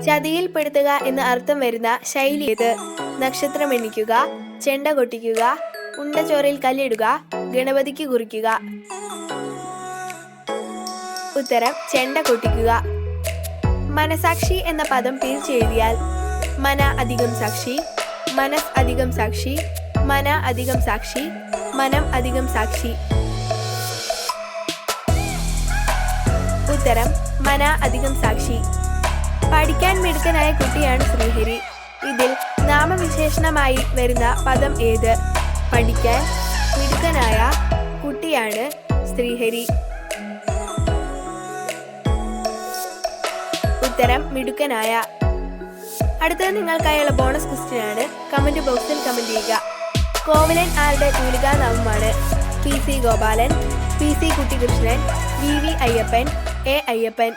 ചതിയിൽപ്പെടുത്തുക എന്ന അർത്ഥം വരുന്ന ശൈലി ഏത്? നക്ഷത്രം എണ്ണിക്കുക, ചെണ്ട കൊട്ടിക്കുക, ഉണ്ടച്ചോറിൽ കല്ലിടുക, ഗണപതിക്ക് കുറിക്കുക. ഉത്തരം ചെണ്ട കൊട്ടിക്കുക. മനസാക്ഷി എന്ന പദം പിരിച്ചെഴുതിയാൽ മന അധികം സാക്ഷി, മനസ് അധികം സാക്ഷി, മന അധികം സാക്ഷി, മനം അധികം സാക്ഷി. ഉത്തരം മന അധികം സാക്ഷി. പഠിക്കാൻ മിടുക്കനായ കുട്ടിയാണ് ശ്രീഹരി. ഇതിൽ നാമവിശേഷണമായി വരുന്ന പദം ഏത്? പഠിക്കാൻ മിടുക്കനായ കുട്ടിയാണ് ശ്രീഹരി. ഉത്തരം മിടുക്കനായ. അടുത്തത് നിങ്ങൾക്കായുള്ള ബോണസ് ക്വസ്റ്റ്യൻ ആണ്. കമന്റ് ബോക്സിൽ കമന്റ് ചെയ്യുക. കോവലൻ ആരുടെ തൂലികാ നാമമാണ്? P C Gopalan, P C Kuttikrishnan, V V Ayyappan, A Ayyappan.